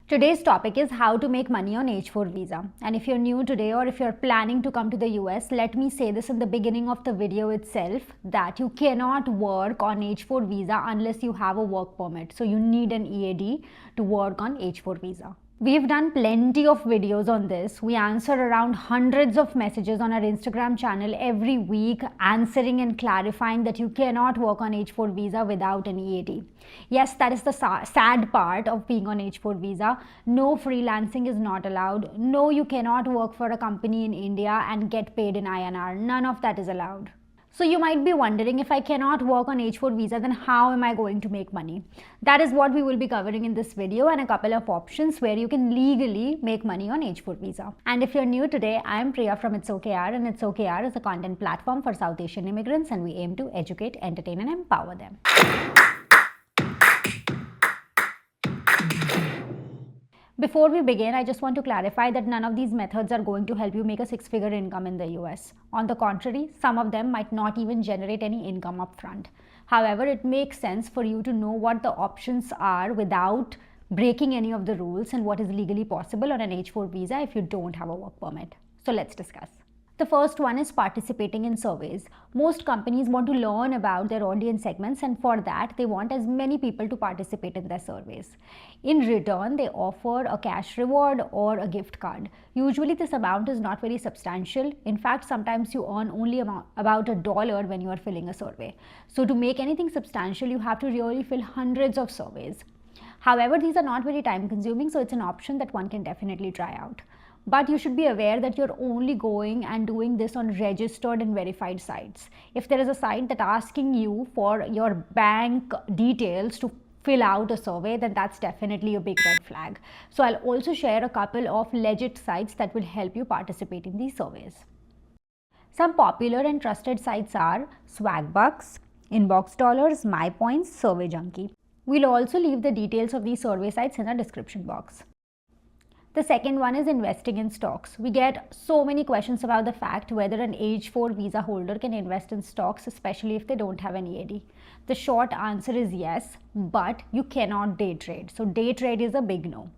Today's topic is how to make money on H4 visa. And if you're new today or if you're planning to come to the US, let me say this in the beginning of the video itself that you cannot work on H4 visa unless you have a work permit. So you need an EAD to work on H4 visa. We've done plenty of videos on this. We answer around hundreds of messages on our Instagram channel every week, answering and clarifying that you cannot work on H4 visa without an EAD. Yes, that is the sad part of being on H4 visa. No freelancing is not allowed. No, you cannot work for a company in India and get paid in INR. None of that is allowed. So you might be wondering, if I cannot work on H4 visa, then how am I going to make money? That is what we will be covering in this video, and a couple of options where you can legally make money on H4 visa. And if you're new today, I'm Priya from It's Ok Yaar, and It's Ok Yaar is a content platform for South Asian immigrants, and we aim to educate, entertain and empower them. Before we begin, I just want to clarify that none of these methods are going to help you make a six-figure income in the US. On the contrary, some of them might not even generate any income upfront. However, it makes sense for you to know what the options are without breaking any of the rules and what is legally possible on an H4 visa if you don't have a work permit. So let's discuss. The first one is participating in surveys. Most companies want to learn about their audience segments, and for that they want as many people to participate in their surveys. In return, they offer a cash reward or a gift card. Usually this amount is not very substantial. In fact, sometimes you earn only about $1 when you are filling a survey. So to make anything substantial, you have to really fill hundreds of surveys. However, these are not very time consuming, so it's an option that one can definitely try out. But you should be aware that you're only going and doing this on registered and verified sites. If there is a site that asking you for your bank details to fill out a survey, then that's definitely a big red flag. So I'll also share a couple of legit sites that will help you participate in these surveys. Some popular and trusted sites are Swagbucks, Inbox Dollars, MyPoints, Survey Junkie. We'll also leave the details of these survey sites in our description box. The second one is investing in stocks. We get so many questions about the fact whether an H4 visa holder can invest in stocks, especially if they don't have an EAD. The short answer is yes, but you cannot day trade. So day trade is a big no.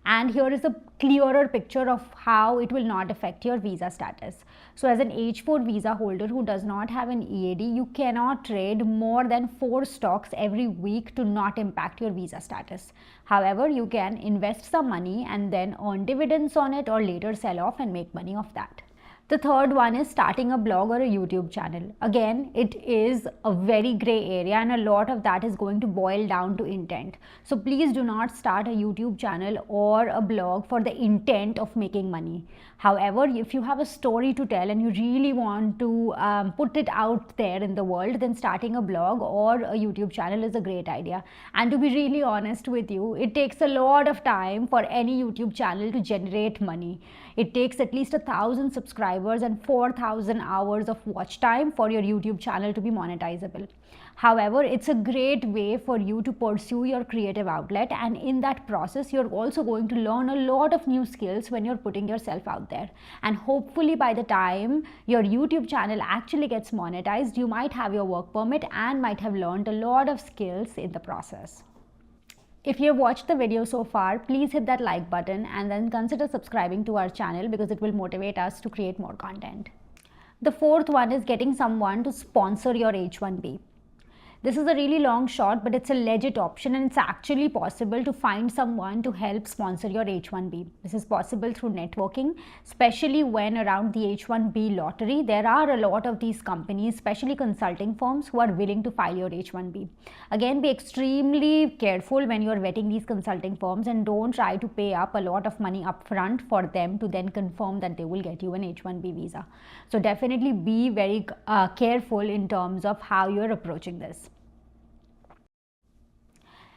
And here is a clearer picture of how it will not affect your visa status. So as an H4 visa holder who does not have an EAD, you cannot trade more than 4 stocks every week to not impact your visa status. However, you can invest some money and then earn dividends on it, or later sell off and make money off that. The third one is starting a blog or a YouTube channel. Again, it is a very gray area, and a lot of that is going to boil down to intent. So please do not start a YouTube channel or a blog for the intent of making money. However, if you have a story to tell and you really want to put it out there in the world, then starting a blog or a YouTube channel is a great idea. And to be really honest with you, it takes a lot of time for any YouTube channel to generate money. It takes at least 1,000 subscribers and 4,000 hours of watch time for your YouTube channel to be monetizable. However, it's a great way for you to pursue your creative outlet, and in that process, you're also going to learn a lot of new skills when you're putting yourself out there. And hopefully by the time your YouTube channel actually gets monetized, you might have your work permit and might have learned a lot of skills in the process. If you have watched the video so far, please hit that like button and then consider subscribing to our channel, because it will motivate us to create more content. The fourth one is getting someone to sponsor your H1B. This is a really long shot, but it's a legit option, and it's actually possible to find someone to help sponsor your H1B. This is possible through networking, especially when around the H1B lottery, there are a lot of these companies, especially consulting firms, who are willing to file your H1B. Again, be extremely careful when you're vetting these consulting firms, and don't try to pay up a lot of money upfront for them to then confirm that they will get you an H1B visa. So definitely be very careful in terms of how you're approaching this.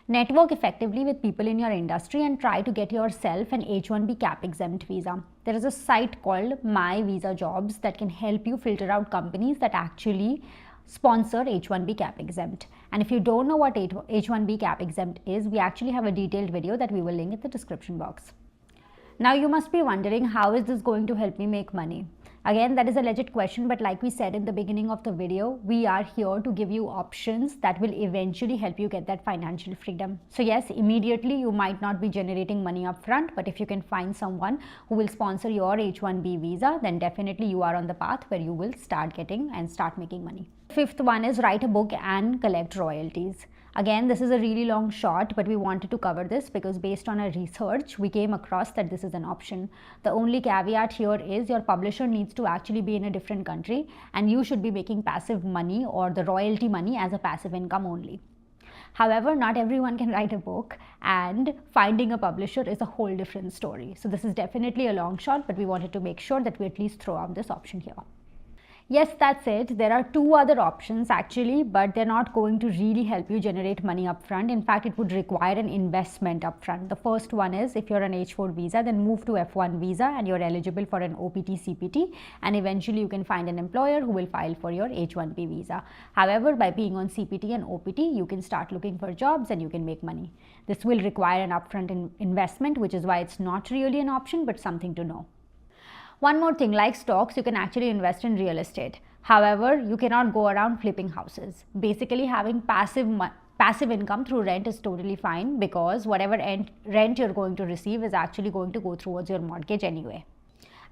Network effectively with people in your industry and try to get yourself an H1B cap exempt visa. There is a site called My Visa Jobs that can help you filter out companies that actually sponsor H1B cap exempt. And if you don't know what H1B cap exempt is, we actually have a detailed video that we will link in the description box. Now you must be wondering, how is this going to help me make money? Again, that is a legit question, but like we said in the beginning of the video, we are here to give you options that will eventually help you get that financial freedom. So yes, immediately you might not be generating money up front, but if you can find someone who will sponsor your H-1B visa, then definitely you are on the path where you will start getting and start making money. Fifth one is write a book and collect royalties. Again, this is a really long shot, but we wanted to cover this because based on our research, we came across that this is an option. The only caveat here is your publisher needs to actually be in a different country and you should be making passive money or the royalty money as a passive income only. However, not everyone can write a book, and finding a publisher is a whole different story. So this is definitely a long shot, but we wanted to make sure that we at least throw out this option here. Yes, that's it. There are two other options actually, but they're not going to really help you generate money upfront. In fact, it would require an investment upfront. The first one is if you're an H-4 visa, then move to F1 visa and you're eligible for an OPT CPT, and eventually you can find an employer who will file for your H-1B visa. However, by being on CPT and OPT, you can start looking for jobs and you can make money. This will require an upfront investment, which is why it's not really an option, but something to know. One more thing, like stocks, you can actually invest in real estate. However, you cannot go around flipping houses. Basically, having passive income through rent is totally fine because whatever rent you're going to receive is actually going to go towards your mortgage anyway.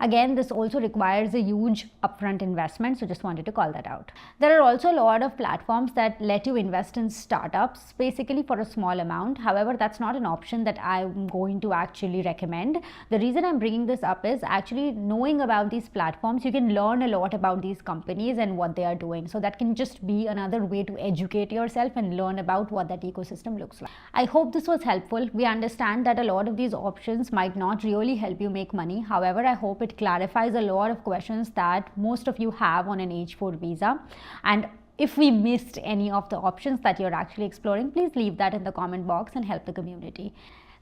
Again, this also requires a huge upfront investment, so just wanted to call that out. There are also a lot of platforms that let you invest in startups, basically for a small amount. However, that's not an option that I'm going to actually recommend. The reason I'm bringing this up is actually knowing about these platforms, you can learn a lot about these companies and what they are doing. So that can just be another way to educate yourself and learn about what that ecosystem looks like. I hope this was helpful. We understand that a lot of these options might not really help you make money. However, I hope it clarifies a lot of questions that most of you have on an H-4 visa. And if we missed any of the options that you're actually exploring, please leave that in the comment box and help the community.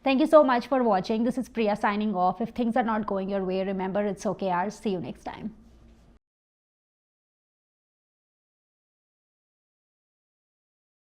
Thank you so much for watching. This is Priya signing off. If things are not going your way, remember it's okay, yaar. See you next time.